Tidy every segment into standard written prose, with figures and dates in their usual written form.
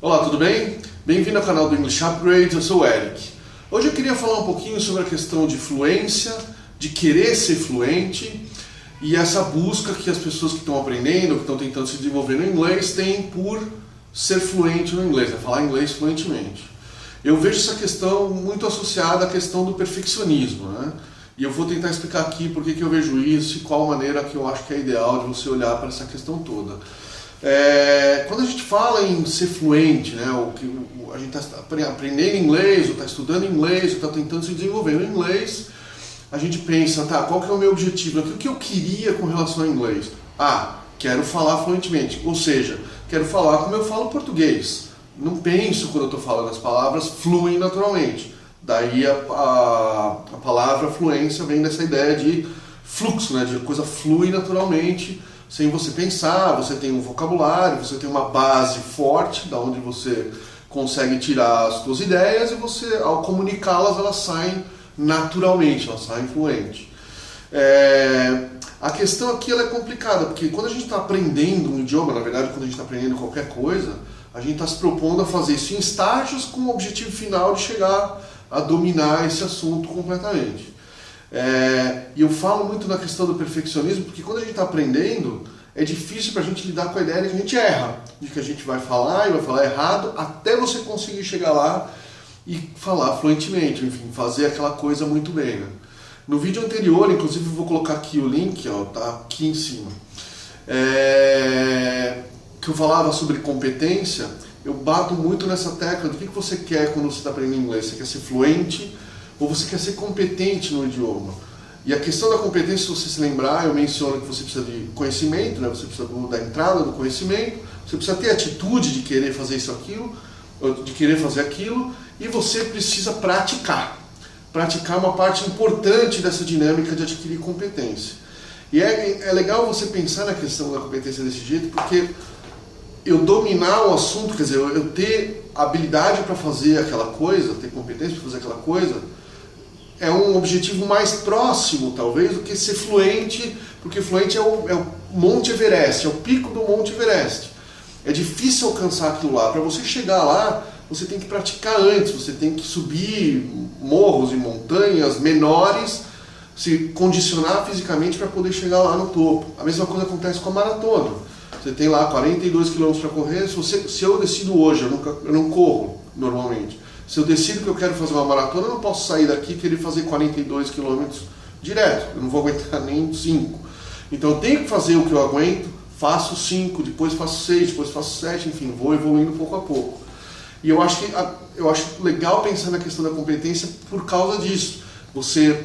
Olá, tudo bem? Bem-vindo ao canal do English Upgrade, eu sou o Eric. Hoje eu queria falar um pouquinho sobre a questão de fluência, de querer ser fluente e essa busca que as pessoas que estão aprendendo, que estão tentando se desenvolver no inglês, têm por ser fluente no inglês, falar inglês fluentemente. Eu vejo essa questão muito associada à questão do perfeccionismo, né? E eu vou tentar explicar aqui por que eu vejo isso e qual maneira que eu acho que é ideal de você olhar para essa questão toda. Quando a gente fala em ser fluente, né, a gente está aprendendo inglês, ou está estudando inglês, ou está tentando se desenvolver no inglês, a gente pensa, tá, qual que é o meu objetivo? O que eu queria com relação ao inglês? Quero falar fluentemente, ou seja, quero falar como eu falo português. Não penso, quando eu estou falando as palavras, fluem naturalmente. Daí a palavra fluência vem dessa ideia de fluxo, né, de coisa flui naturalmente, sem você pensar. Você tem um vocabulário, você tem uma base forte, da onde você consegue tirar as suas ideias e você, ao comunicá-las, elas saem naturalmente, elas saem fluente. A questão aqui ela é complicada, porque quando a gente está aprendendo um idioma, na verdade, quando a gente está aprendendo qualquer coisa, a gente está se propondo a fazer isso em estágios com o objetivo final de chegar a dominar esse assunto completamente. E eu falo muito na questão do perfeccionismo, porque quando a gente está aprendendo, é difícil para a gente lidar com a ideia de que a gente erra, de que a gente vai falar e vai falar errado, até você conseguir chegar lá e falar fluentemente, enfim, fazer aquela coisa muito bem, né? No vídeo anterior, inclusive eu vou colocar aqui o link, tá aqui em cima, que eu falava sobre competência. Eu bato muito nessa tecla do que você quer quando você está aprendendo inglês. Você quer ser fluente ou você quer ser competente no idioma? E a questão da competência, se você se lembrar, eu menciono que você precisa de conhecimento, né? Você precisa da entrada do conhecimento, você precisa ter atitude de querer fazer isso, aquilo, de querer fazer aquilo, e você precisa praticar. Praticar é uma parte importante dessa dinâmica de adquirir competência. E é legal você pensar na questão da competência desse jeito, porque eu dominar o assunto, quer dizer, eu ter habilidade para fazer aquela coisa, ter competência para fazer aquela coisa, é um objetivo mais próximo, talvez, do que ser fluente, porque fluente é o Monte Everest, é o pico do Monte Everest. É difícil alcançar aquilo lá. Para você chegar lá, você tem que praticar antes, você tem que subir morros e montanhas menores, se condicionar fisicamente para poder chegar lá no topo. A mesma coisa acontece com a maratona. Você tem lá 42 km para correr. Se eu decido hoje, eu não corro normalmente. Se eu decido que eu quero fazer uma maratona, eu não posso sair daqui e querer fazer 42 km direto. Eu não vou aguentar nem 5. Então eu tenho que fazer o que eu aguento, faço 5, depois faço 6, depois faço 7, enfim, vou evoluindo pouco a pouco. E eu acho legal pensar na questão da competência por causa disso. Você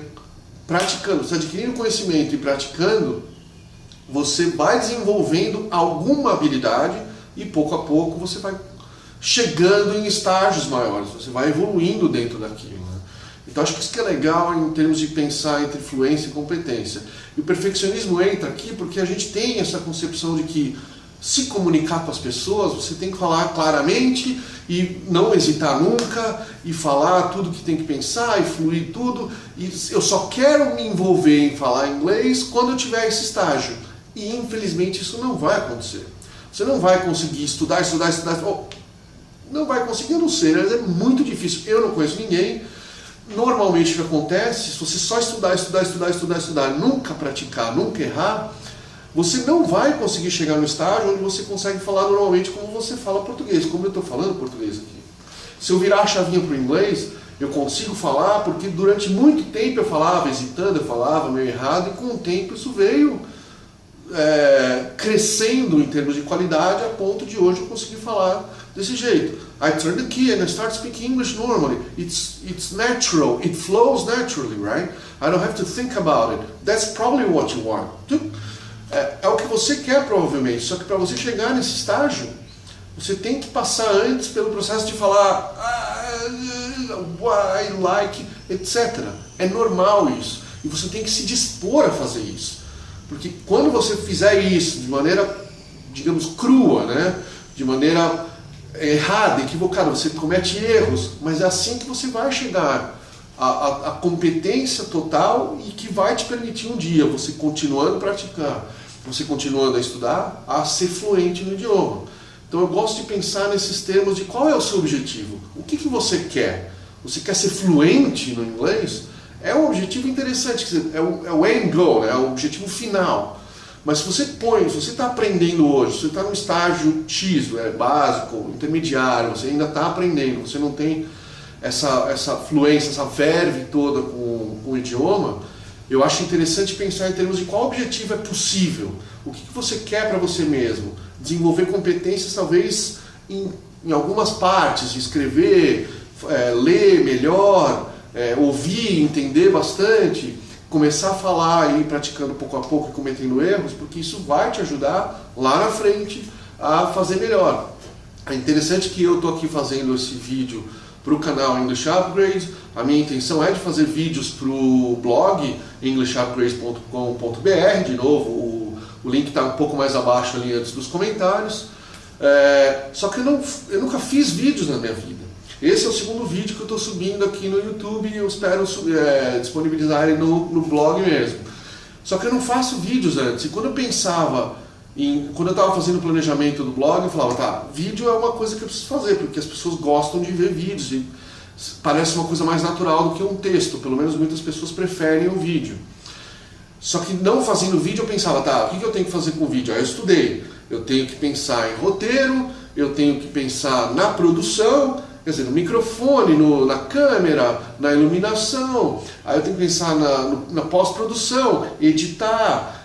praticando, você adquirindo conhecimento e praticando, você vai desenvolvendo alguma habilidade e pouco a pouco você vai chegando em estágios maiores, você vai evoluindo dentro daquilo, né? Então acho que isso que é legal em termos de pensar entre fluência e competência. E o perfeccionismo entra aqui porque a gente tem essa concepção de que se comunicar com as pessoas, você tem que falar claramente e não hesitar nunca, e falar tudo que tem que pensar e fluir tudo, e eu só quero me envolver em falar inglês quando eu tiver esse estágio. E infelizmente isso não vai acontecer. Você não vai conseguir estudar. Não vai conseguir, eu não sei, é muito difícil. Eu não conheço ninguém. Normalmente o que acontece, se você só estudar, nunca praticar, nunca errar, você não vai conseguir chegar no estágio onde você consegue falar normalmente como você fala português, como eu estou falando português aqui. Se eu virar a chavinha para o inglês, eu consigo falar, porque durante muito tempo eu falava hesitando, eu falava meio errado, e com o tempo isso veio crescendo em termos de qualidade, a ponto de hoje eu conseguir falar desse jeito. I turn the key and I start speaking English normally. It's natural, it flows naturally, right? I don't have to think about it. That's probably what you want. É o que você quer, provavelmente, só que para você chegar nesse estágio, você tem que passar antes pelo processo de falar I like, etc. É normal isso. E você tem que se dispor a fazer isso. Porque quando você fizer isso de maneira, digamos, crua, né? De maneira errada, equivocada, você comete erros, mas é assim que você vai chegar à competência total e que vai te permitir um dia, você continuando a praticar, você continuando a estudar, a ser fluente no idioma. Então eu gosto de pensar nesses termos de qual é o seu objetivo. O que você quer? Você quer ser fluente no inglês? É um objetivo interessante, quer dizer, é o end goal, é o objetivo final. Mas se você está aprendendo hoje, se você está no estágio X, básico, intermediário, você ainda está aprendendo, você não tem essa fluência, essa verve toda com o idioma, eu acho interessante pensar em termos de qual objetivo é possível. O que você quer para você mesmo? Desenvolver competências talvez em algumas partes, escrever, ler melhor, ouvir, entender bastante, começar a falar e ir praticando pouco a pouco e cometendo erros, porque isso vai te ajudar lá na frente a fazer melhor. É interessante que eu estou aqui fazendo esse vídeo para o canal English Upgrade. A minha intenção é de fazer vídeos para o blog englishupgrade.com.br. De novo, o link está um pouco mais abaixo ali antes dos comentários. Só que eu nunca fiz vídeos na minha vida. Esse é o segundo vídeo que eu estou subindo aqui no YouTube e eu espero disponibilizar ele no blog mesmo. Só que eu não faço vídeos antes. E quando eu pensava quando eu estava fazendo o planejamento do blog, eu falava, tá, vídeo é uma coisa que eu preciso fazer, porque as pessoas gostam de ver vídeos e parece uma coisa mais natural do que um texto, pelo menos muitas pessoas preferem o vídeo. Só que não fazendo vídeo eu pensava, tá, o que eu tenho que fazer com o vídeo? Aí eu estudei, eu tenho que pensar em roteiro, eu tenho que pensar na produção, quer dizer, no microfone, na câmera, na iluminação, aí eu tenho que pensar na pós-produção, editar,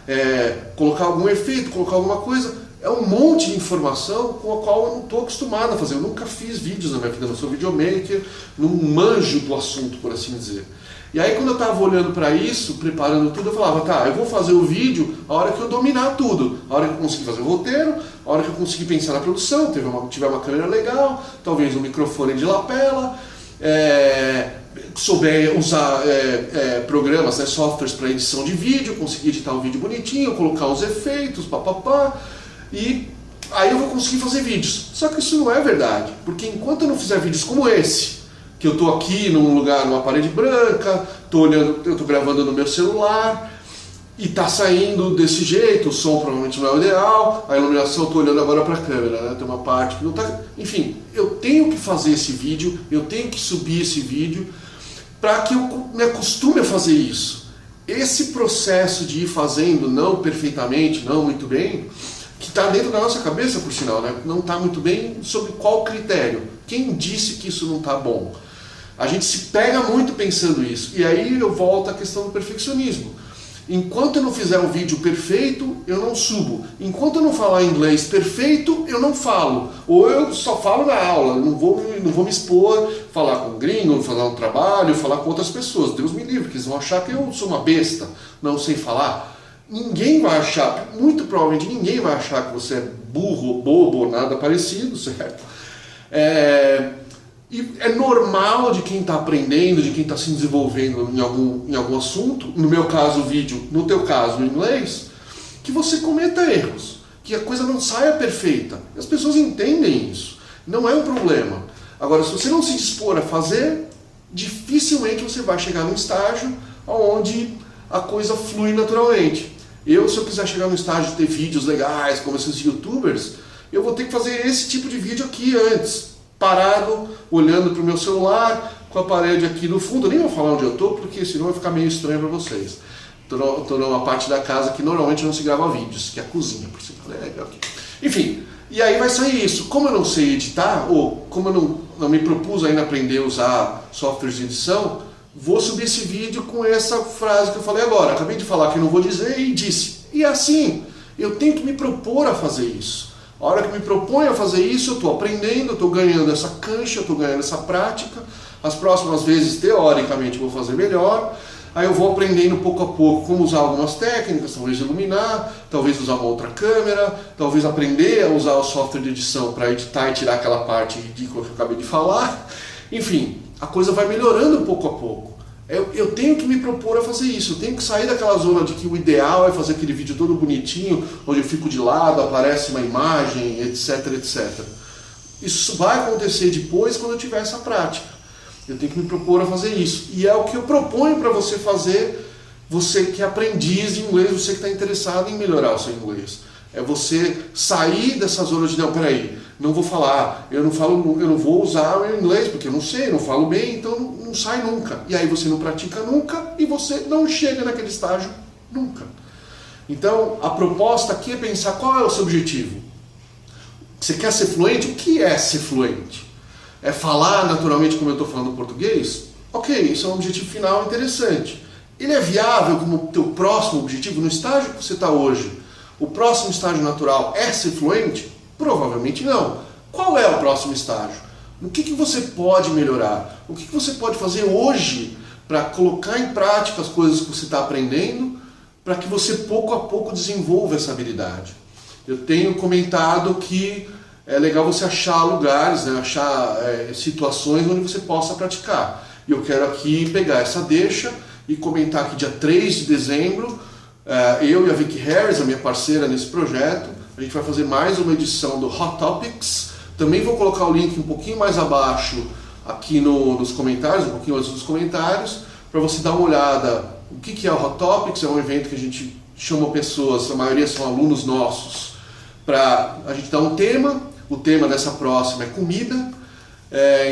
colocar algum efeito, colocar alguma coisa. É um monte de informação com a qual eu não estou acostumado a fazer. Eu nunca fiz vídeos na minha vida, eu não sou videomaker, não manjo do assunto, por assim dizer. E aí quando eu estava olhando para isso, preparando tudo, eu falava, tá, eu vou fazer o vídeo a hora que eu dominar tudo, a hora que eu conseguir fazer o roteiro, a hora que eu conseguir pensar na produção, tiver uma câmera legal, talvez um microfone de lapela, souber usar programas, softwares para edição de vídeo, conseguir editar o vídeo bonitinho, colocar os efeitos, papapá, e aí eu vou conseguir fazer vídeos. Só que isso não é verdade, porque enquanto eu não fizer vídeos como esse, que eu estou aqui num lugar, numa parede branca, eu estou gravando no meu celular, e está saindo desse jeito, o som provavelmente não é o ideal, a iluminação, eu estou olhando agora para a câmera, né? Tem uma parte que não está... Enfim, eu tenho que fazer esse vídeo, eu tenho que subir esse vídeo, para que eu me acostume a fazer isso. Esse processo de ir fazendo, não perfeitamente, não muito bem, que está dentro da nossa cabeça, por sinal, né? Não está muito bem sobre qual critério. Quem disse que isso não está bom? A gente se pega muito pensando isso. E aí eu volto à questão do perfeccionismo. Enquanto eu não fizer um vídeo perfeito, eu não subo. Enquanto eu não falar inglês perfeito, eu não falo. Ou eu só falo na aula, não vou me expor, falar com um gringo, fazer um trabalho, falar com outras pessoas. Deus me livre, que eles vão achar que eu sou uma besta, não sei falar. Ninguém vai achar, muito provavelmente ninguém vai achar que você é burro, bobo ou nada parecido, certo? E é normal de quem está aprendendo, de quem está se desenvolvendo em algum assunto, no meu caso o vídeo, no teu caso o inglês, que você cometa erros, que a coisa não saia perfeita. As pessoas entendem isso, não é um problema. Agora, se você não se dispor a fazer, dificilmente você vai chegar num estágio onde a coisa flui naturalmente. Se eu quiser chegar no estágio de ter vídeos legais, como esses youtubers, eu vou ter que fazer esse tipo de vídeo aqui antes, parado, olhando para o meu celular, com a parede aqui no fundo. Eu nem vou falar onde eu estou, porque senão vai ficar meio estranho para vocês. Estou numa parte da casa que normalmente não se grava vídeos, que é a cozinha, por sinal. Okay. Enfim, e aí vai sair isso. Como eu não sei editar, ou como eu não me propus ainda aprender a usar softwares de edição, vou subir esse vídeo com essa frase que eu falei agora. Acabei de falar que não vou dizer e disse. E assim, eu tenho que me propor a fazer isso. A hora que me proponho a fazer isso, eu estou aprendendo, eu estou ganhando essa cancha, eu estou ganhando essa prática. As próximas vezes, teoricamente, eu vou fazer melhor. Aí eu vou aprendendo pouco a pouco como usar algumas técnicas, talvez iluminar, talvez usar uma outra câmera, talvez aprender a usar o software de edição para editar e tirar aquela parte ridícula que eu acabei de falar. Enfim, a coisa vai melhorando pouco a pouco. Eu tenho que me propor a fazer isso, eu tenho que sair daquela zona de que o ideal é fazer aquele vídeo todo bonitinho, onde eu fico de lado, aparece uma imagem, etc, etc. Isso vai acontecer depois quando eu tiver essa prática. Eu tenho que me propor a fazer isso. E é o que eu proponho para você fazer, você que é aprendiz de inglês, você que está interessado em melhorar o seu inglês. É você sair dessa zona de, não, peraí, não vou falar, eu não vou usar o inglês, porque eu não sei, eu não falo bem, então não sai nunca. E aí você não pratica nunca e você não chega naquele estágio nunca. Então, a proposta aqui é pensar qual é o seu objetivo. Você quer ser fluente? O que é ser fluente? É falar naturalmente como eu estou falando português? Ok, isso é um objetivo final interessante. Ele é viável como teu próximo objetivo no estágio que você está hoje? O próximo estágio natural é ser fluente? Provavelmente não. Qual é o próximo estágio? No que você pode melhorar? O que você pode fazer hoje para colocar em prática as coisas que você está aprendendo, para que você pouco a pouco desenvolva essa habilidade? Eu tenho comentado que é legal você achar lugares, né, achar situações onde você possa praticar. E eu quero aqui pegar essa deixa e comentar que dia 3 de dezembro, eu e a Vicky Harris, a minha parceira nesse projeto, a gente vai fazer mais uma edição do Hot Topics. Também vou colocar o link um pouquinho mais abaixo aqui nos comentários, um pouquinho antes dos comentários, para você dar uma olhada. O que é o Hot Topics? É um evento que a gente chama pessoas, a maioria são alunos nossos, para a gente dar um tema. O tema dessa próxima é comida.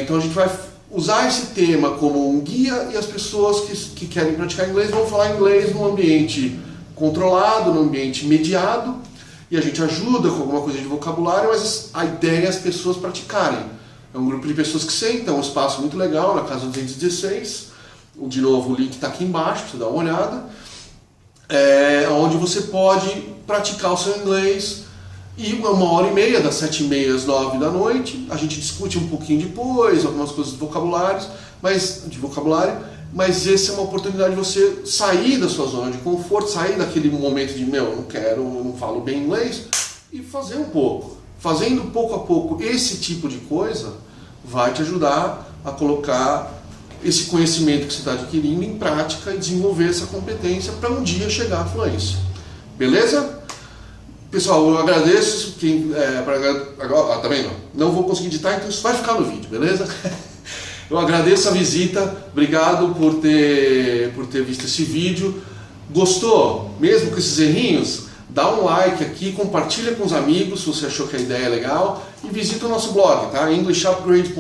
Então a gente vai usar esse tema como um guia e as pessoas que querem praticar inglês vão falar inglês num ambiente controlado, num ambiente mediado, e a gente ajuda com alguma coisa de vocabulário, mas a ideia é as pessoas praticarem. É um grupo de pessoas que sentam, um espaço muito legal, na casa 216, de novo o link está aqui embaixo, você dá uma olhada, onde você pode praticar o seu inglês, e 1h30, das 7h30 às 9 da noite, a gente discute um pouquinho depois, algumas coisas de vocabulário, mas essa é uma oportunidade de você sair da sua zona de conforto, sair daquele momento de, não falo bem inglês, e fazer um pouco. Fazendo pouco a pouco esse tipo de coisa, vai te ajudar a colocar esse conhecimento que você está adquirindo em prática e desenvolver essa competência para um dia chegar à fluência. Beleza? Pessoal, eu agradeço agora, tá vendo? Não vou conseguir editar, então isso vai ficar no vídeo, beleza? Eu agradeço a visita, obrigado por ter visto esse vídeo. Gostou? Mesmo com esses errinhos? Dá um like aqui, compartilha com os amigos se você achou que a ideia é legal e visita o nosso blog, tá? englishupgrade.com.